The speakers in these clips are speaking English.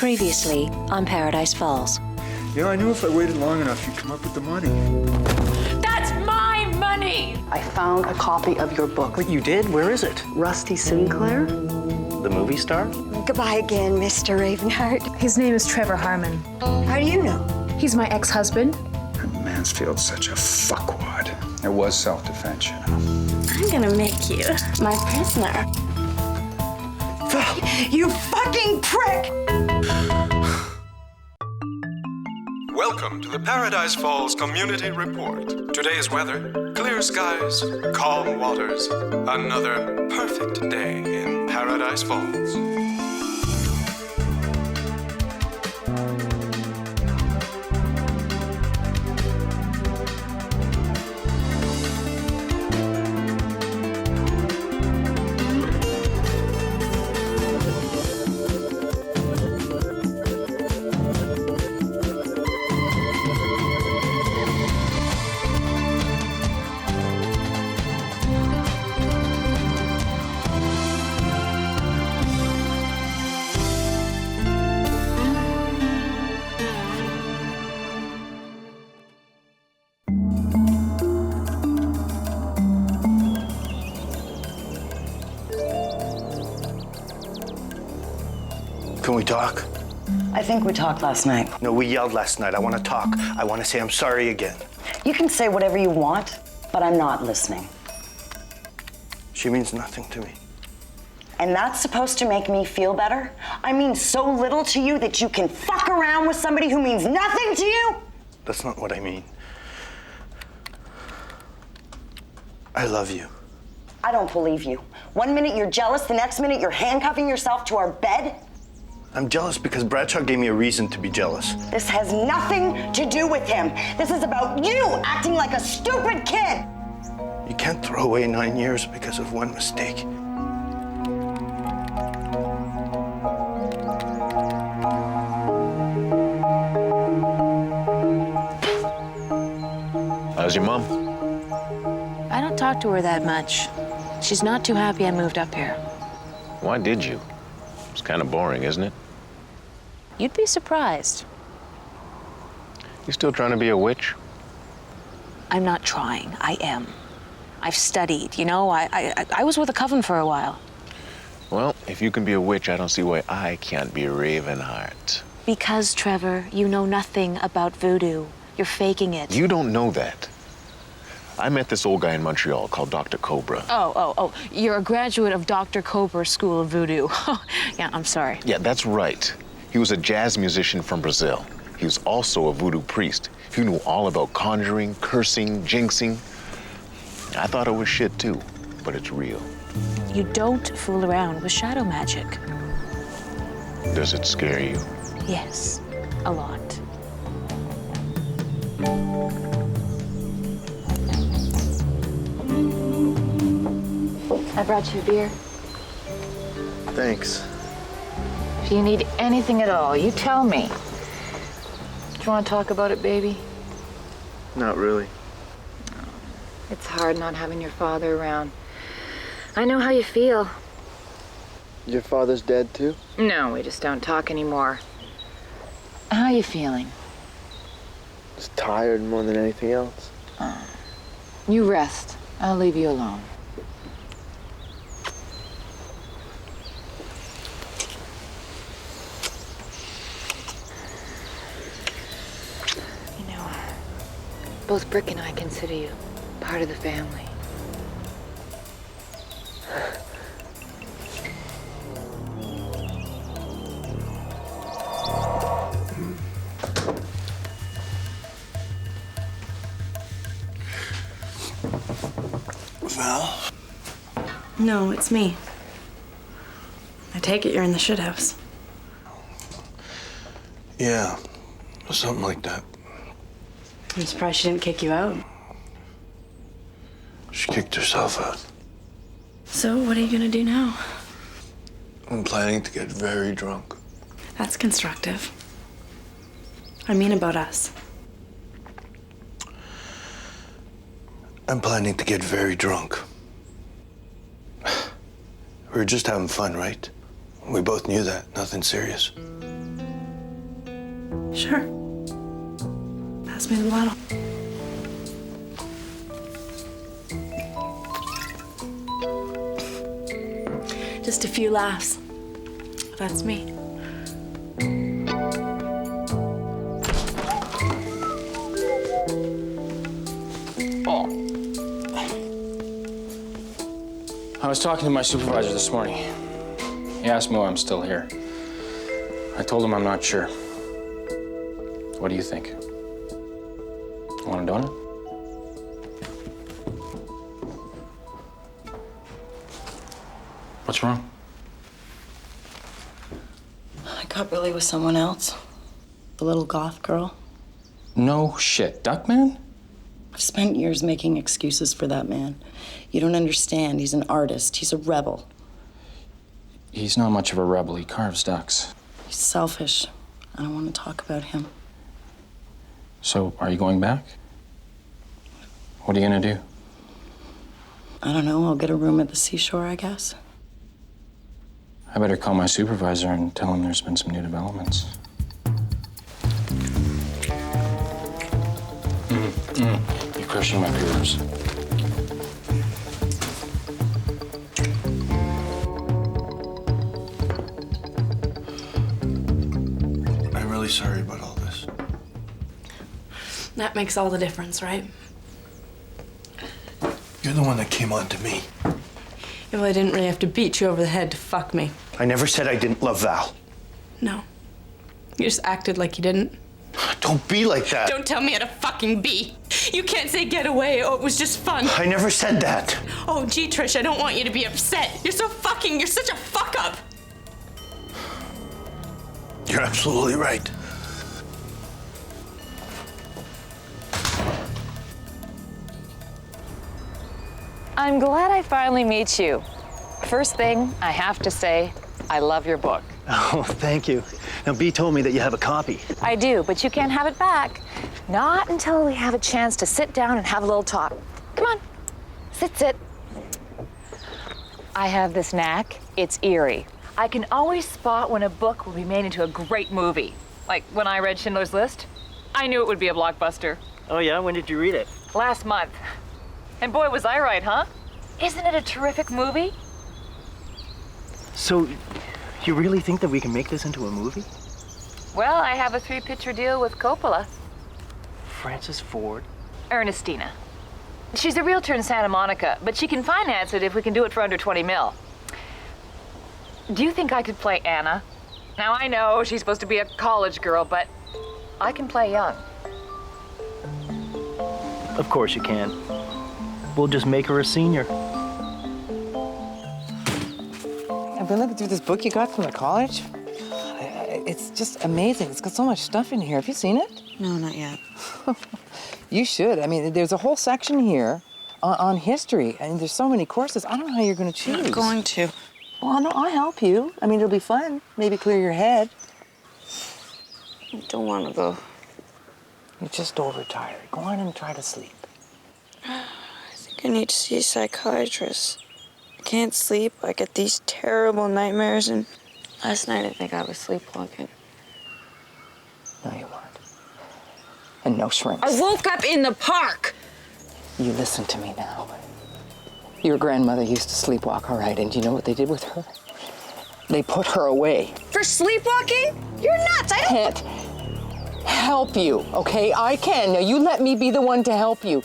Previously on Paradise Falls. You know, I knew if I waited long enough, you'd come up with the money. That's my money! I found a copy of your book. What, you did? Where is it? Rusty Sinclair? The movie star? Goodbye again, Mr. Ravenheart. His name is Trevor Harmon. How do you know? He's my ex-husband. Mansfield's such a fuckwad. It was self-defense, you know. I'm gonna make you my prisoner. You fucking prick! Welcome to the Paradise Falls Community Report. Today's weather, clear skies, calm waters, another perfect day in Paradise Falls. Can we talk? I think we talked last night. No, we yelled last night. I want to talk. I want to say I'm sorry again. You can say whatever you want, but I'm not listening. She means nothing to me. And that's supposed to make me feel better? I mean so little to you that you can fuck around with somebody who means nothing to you? That's not what I mean. I love you. I don't believe you. 1 minute you're jealous, the next minute you're handcuffing yourself to our bed? I'm jealous because Bradshaw gave me a reason to be jealous. This has nothing to do with him. This is about you acting like a stupid kid. You can't throw away 9 years because of one mistake. How's your mom? I don't talk to her that much. She's not too happy I moved up here. Why did you? It's kind of boring, isn't it? You'd be surprised. You still trying to be a witch? I'm not trying. I am. I've studied, you know? I was with a coven for a while. Well, if you can be a witch, I don't see why I can't be Ravenheart. Because, Trevor, you know nothing about voodoo. You're faking it. You don't know that. I met this old guy in Montreal called Dr. Cobra. Oh. You're a graduate of Dr. Cobra's School of Voodoo. Yeah, I'm sorry. Yeah, that's right. He was a jazz musician from Brazil. He was also a voodoo priest. He knew all about conjuring, cursing, jinxing. I thought it was shit too, but it's real. You don't fool around with shadow magic. Does it scare you? Yes, a lot. I brought you a beer. Thanks. If you need anything at all, you tell me. Do you want to talk about it, baby? Not really. It's hard not having your father around. I know how you feel. Your father's dead too? No, we just don't talk anymore. How are you feeling? Just tired more than anything else. You rest. I'll leave you alone. You know, both Brick and I consider you part of the family. Val? No, it's me. I take it you're in the shit house. Yeah, something like that. I'm surprised she didn't kick you out. She kicked herself out. So, what are you gonna do now? I'm planning to get very drunk. That's constructive. I mean about us. I'm planning to get very drunk. We were just having fun, right? We both knew that. Nothing serious. Sure. Pass me the bottle. Just a few laughs. That's me. I was talking to my supervisor this morning. He asked me why I'm still here. I told him I'm not sure. What do you think? Want a donut? What's wrong? I got Billy with someone else. The little goth girl. No shit. Duckman? I've spent years making excuses for that man. You don't understand. He's an artist. He's a rebel. He's not much of a rebel. He carves ducks. He's selfish. I don't want to talk about him. So, are you going back? What are you gonna do? I don't know. I'll get a room at the seashore, I guess. I better call my supervisor and tell him there's been some new developments. You're crushing my peers. I'm really sorry about all this. That makes all the difference, right? You're the one that came on to me. Yeah, well, I didn't really have to beat you over the head to fuck me. I never said I didn't love Val. No. You just acted like you didn't. Don't be like that. Don't tell me how to fucking be. You can't say get away. Oh, it was just fun. I never said that. Oh, gee, Trish, I don't want you to be upset. You're such a fuck up. You're absolutely right. I'm glad I finally meet you. First thing, I have to say, I love your book. Oh, thank you. Now, Bea told me that you have a copy. I do, but you can't have it back. Not until we have a chance to sit down and have a little talk. Come on, sit. I have this knack. It's eerie. I can always spot when a book will be made into a great movie. Like when I read Schindler's List, I knew it would be a blockbuster. Oh, yeah? When did you read it? Last month. And boy, was I right, huh? Isn't it a terrific movie? So, you really think that we can make this into a movie? Well, I have a 3-picture deal with Coppola. Francis Ford? Ernestina. She's a realtor in Santa Monica, but she can finance it if we can do it for under 20 mil. Do you think I could play Anna? Now, I know she's supposed to be a college girl, but I can play young. Of course you can. We'll just make her a senior. I've been looking through this book you got from the college. It's just amazing. It's got so much stuff in here. Have you seen it? No, not yet. You should. I mean, there's a whole section here on history, and there's so many courses. I don't know how you're going to choose. I'm not going to. Well, no, I'll help you. I mean, it'll be fun. Maybe clear your head. I don't want to go. You're just overtired. Go on and try to sleep. I think I need to see a psychiatrist. I can't sleep. I get these terrible nightmares, and last night I think I was sleepwalking. No, you weren't. And no shrimps. I woke up in the park! You listen to me now. Your grandmother used to sleepwalk, all right, and you know what they did with her? They put her away. For sleepwalking? You're nuts! I can't help you, okay? I can. Now, you let me be the one to help you.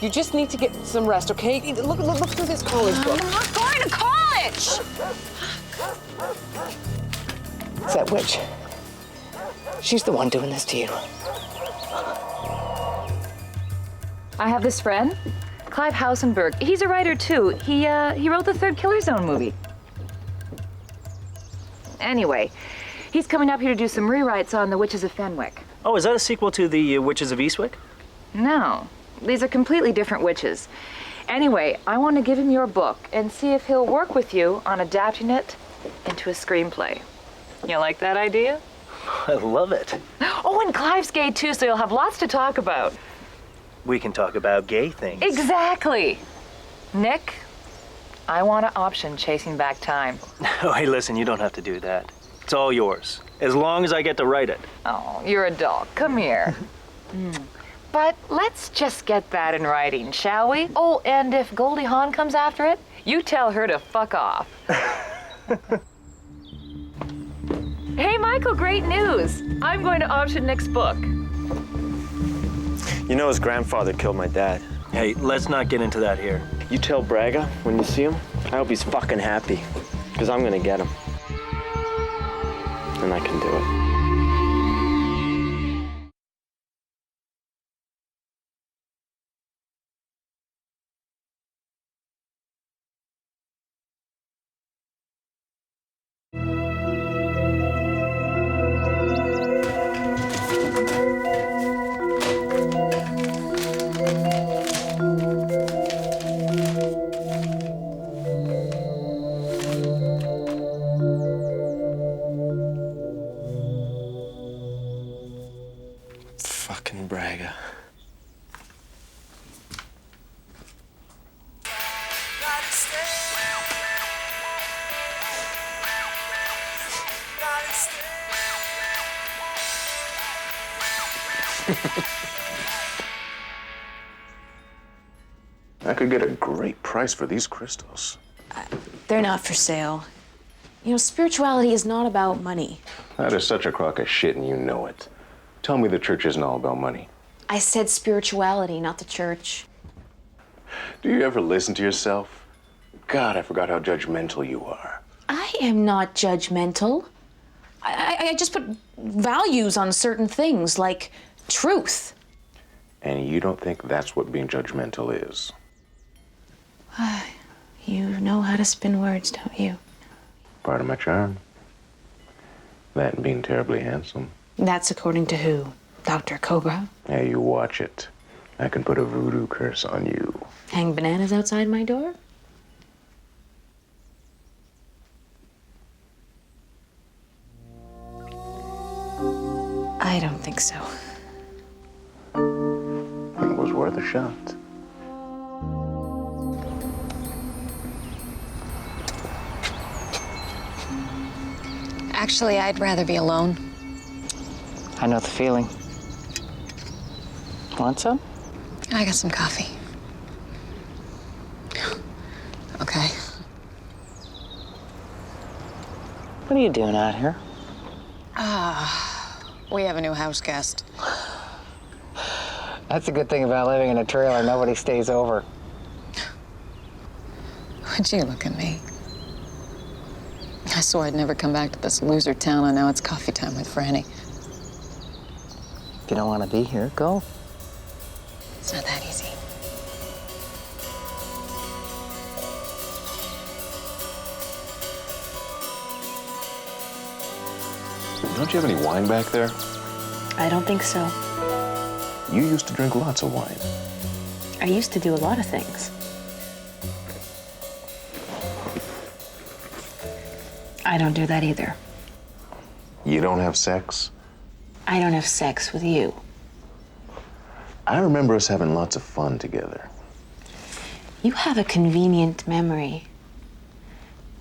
You just need to get some rest, okay? Look through this college book. I'm not going to college! It's that witch. She's the one doing this to you. I have this friend, Clive Hausenberg. He's a writer, too. He wrote the third Killer Zone movie. Anyway, he's coming up here to do some rewrites on The Witches of Fenwick. Oh, is that a sequel to The Witches of Eastwick? No, these are completely different witches. Anyway, I want to give him your book and see if he'll work with you on adapting it into a screenplay. You like that idea? I love it. Oh, and Clive's gay, too, so you'll have lots to talk about. We can talk about gay things. Exactly. Nick, I want to option Chasing Back Time. Oh, hey, listen, you don't have to do that. It's all yours. as long as I get to write it. Oh, you're a doll. Come here. But let's just get that in writing, shall we? Oh, and if Goldie Hawn comes after it, you tell her to fuck off. Hey, Michael, great news. I'm going to option Nick's book. You know his grandfather killed my dad. Hey, let's not get into that here. You tell Braga when you see him, I hope he's fucking happy. Because I'm gonna get him. And I can do it. Fucking Braga. I could get a great price for these crystals. They're not for sale. You know, spirituality is not about money. That is such a crock of shit, and you know it. Tell me the church isn't all about money. I said spirituality, not the church. Do you ever listen to yourself? God, I forgot how judgmental you are. I am not judgmental. I just put values on certain things, like truth. And you don't think that's what being judgmental is? You know how to spin words, don't you? Part of my charm. That and being terribly handsome. That's according to who? Dr. Cobra? Hey, you watch it. I can put a voodoo curse on you. Hang bananas outside my door? I don't think so. It was worth a shot. Actually, I'd rather be alone. I know the feeling. Want some? I got some coffee. Okay. What are you doing out here? We have a new house guest. That's a good thing about living in a trailer. Nobody stays over. Would you look at me? I swore I'd never come back to this loser town, and now it's coffee time with Franny. If you don't want to be here, go. It's not that easy. Don't you have any wine back there? I don't think so. You used to drink lots of wine. I used to do a lot of things. I don't do that either. You don't have sex? I don't have sex with you. I remember us having lots of fun together. You have a convenient memory.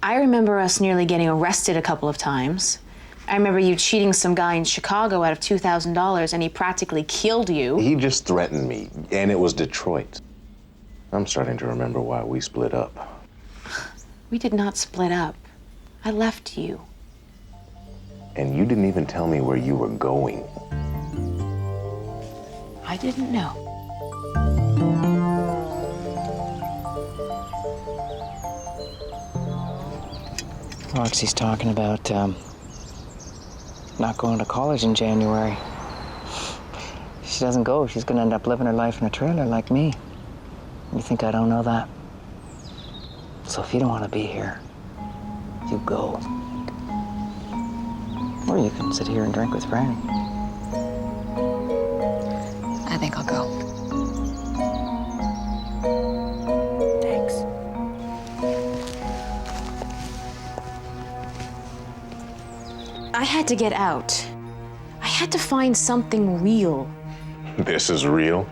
I remember us nearly getting arrested a couple of times. I remember you cheating some guy in Chicago out of $2,000 and he practically killed you. He just threatened me, and it was Detroit. I'm starting to remember why we split up. We did not split up. I left you. And you didn't even tell me where you were going. I didn't know. Roxy's talking about not going to college in January. If she doesn't go, she's gonna end up living her life in a trailer like me. You think I don't know that? So if you don't want to be here, you go. Or you can sit here and drink with Franny. I think I'll go. Thanks. I had to get out. I had to find something real. This is real?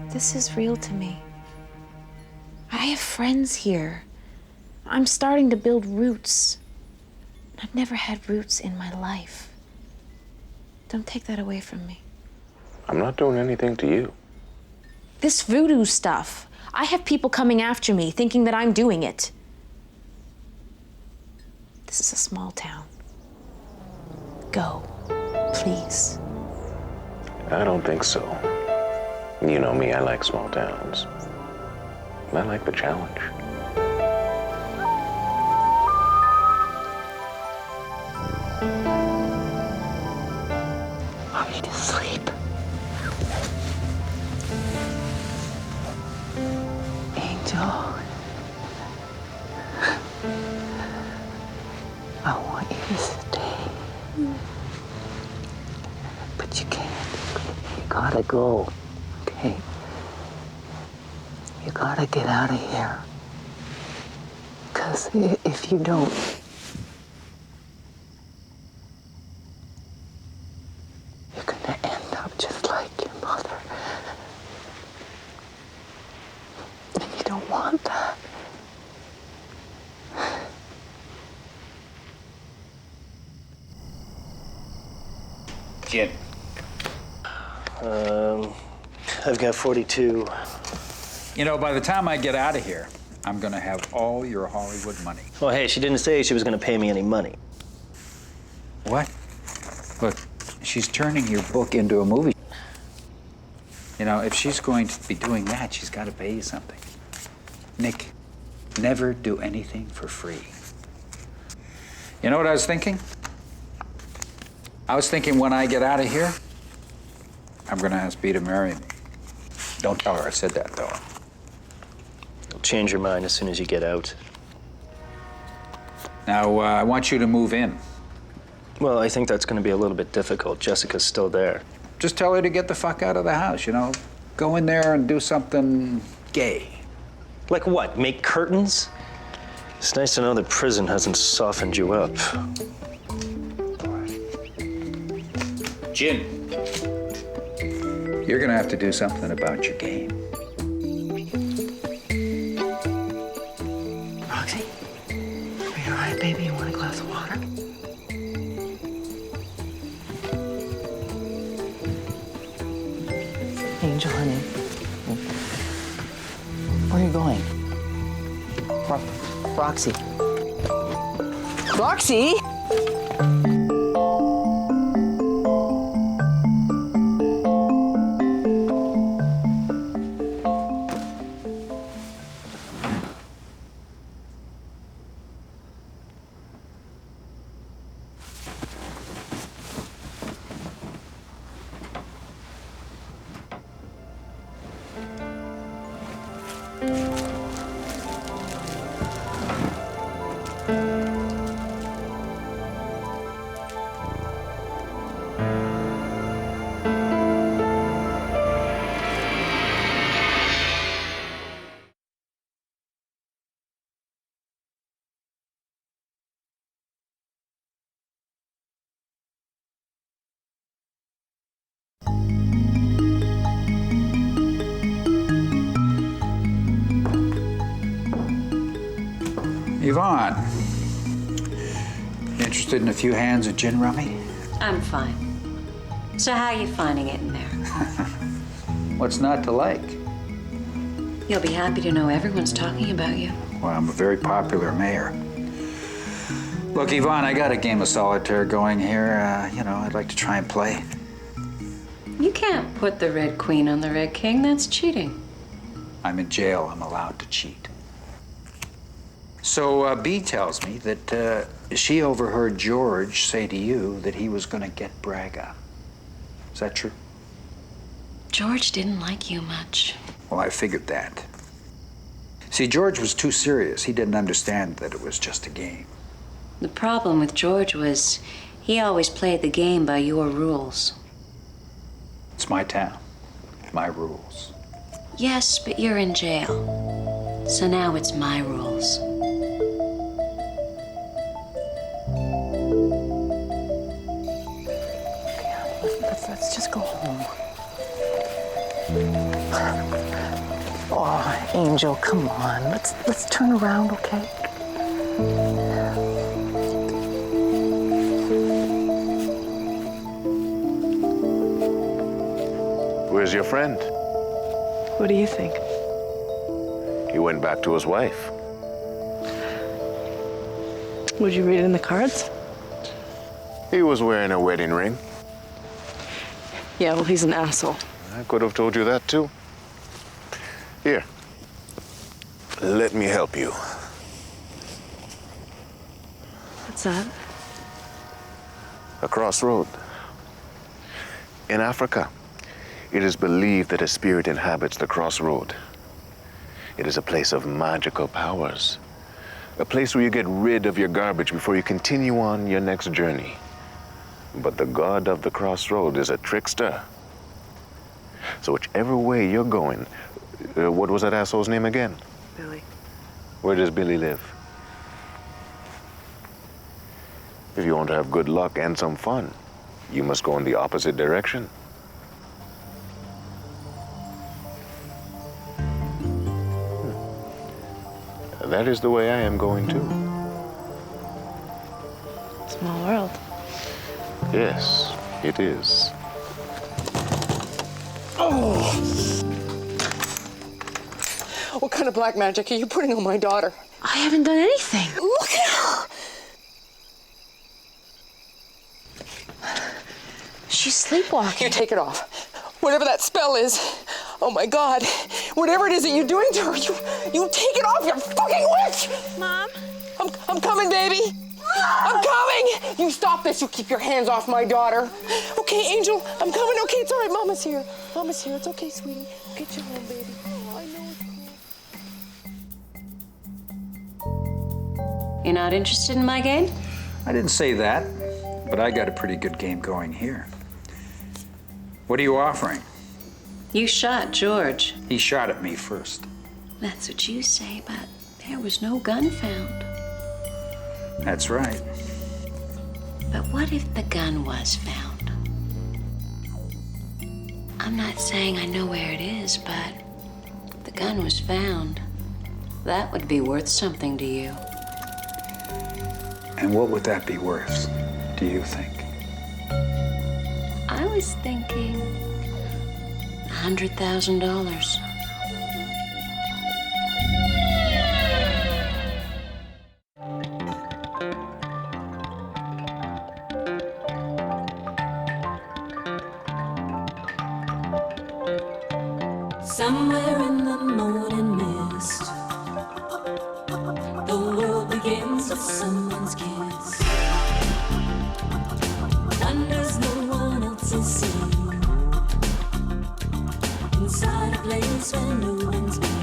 This is real to me. I have friends here. I'm starting to build roots. I've never had roots in my life. Don't take that away from me. I'm not doing anything to you. This voodoo stuff. I have people coming after me thinking that I'm doing it. This is a small town. Go, please. I don't think so. You know me, I like small towns. I like the challenge. I need to sleep. Angel. I want you to stay. But you can't. You gotta go, okay? You gotta get out of here. Because if you don't, you're gonna end up just like your mother. And you don't want that. Jim. I've got 42. You know, by the time I get out of here, I'm gonna have all your Hollywood money. Oh, hey, she didn't say she was gonna pay me any money. What? Look, she's turning your book into a movie. You know, if she's going to be doing that, she's got to pay you something. Nick, never do anything for free. You know what I was thinking? I was thinking when I get out of here, I'm gonna ask Bea to marry me. Don't tell her I said that, though. You'll change your mind as soon as you get out. Now, I want you to move in. Well, I think that's gonna be a little bit difficult. Jessica's still there. Just tell her to get the fuck out of the house, you know? Go in there and do something gay. Like what? Make curtains? It's nice to know that prison hasn't softened you up. Jim, you're gonna have to do something about your game. Roxy, are you all right, baby? You want a glass of water? Angel, honey. Where are you going? Roxy. Roxy! Yvonne, you interested in a few hands of gin rummy? I'm fine. So how are you finding it in there? What's not to like? You'll be happy to know everyone's talking about you. Well, I'm a very popular mayor. Look, Yvonne, I got a game of solitaire going here. You know, I'd like to try and play. You can't put the Red Queen on the Red King. That's cheating. I'm in jail. I'm allowed to cheat. So Bea tells me that she overheard George say to you that he was going to get Braga. Is that true? George didn't like you much. Well, I figured that. See, George was too serious. He didn't understand that it was just a game. The problem with George was he always played the game by your rules. It's my town, my rules. Yes, but you're in jail. So now it's my rules. Let's just go home. Oh, Angel, come on. Let's turn around, okay? your friend? What do you think? He went back to his wife. Would you read it in the cards? He was wearing a wedding ring. Yeah, well, he's an asshole. I could have told you that too. Here. Let me help you. What's that? A crossroad. In Africa, it is believed that a spirit inhabits the crossroad. It is a place of magical powers. A place where you get rid of your garbage before you continue on your next journey. But the god of the crossroad is a trickster. So whichever way you're going, what was that asshole's name again? Billy. Where does Billy live? If you want to have good luck and some fun, you must go in the opposite direction. That is the way I am going too. Small world. Yes, it is. Oh! What kind of black magic are you putting on my daughter? I haven't done anything. Look at her! She's sleepwalking. You take it off. Whatever that spell is. Oh my God. Whatever it is that you're doing to her, you take it off, you fucking witch! Mom? I'm coming, baby. I'm coming! You stop this, you keep your hands off my daughter. Okay, Angel, I'm coming. Okay, it's all right, Mama's here. Mama's here, it's okay, sweetie. I'll get you home, baby. I know it's cool. You're not interested in my game? I didn't say that, but I got a pretty good game going here. What are you offering? You shot George. He shot at me first. That's what you say, but there was no gun found. That's right. But what if the gun was found? I'm not saying I know where it is, but if the gun was found, that would be worth something to you. And what would that be worth, do you think? I was thinking $100,000. Somewhere in the morning mist, the world begins with someone's kiss. Wonders no one else is seen, inside a place where no one's been.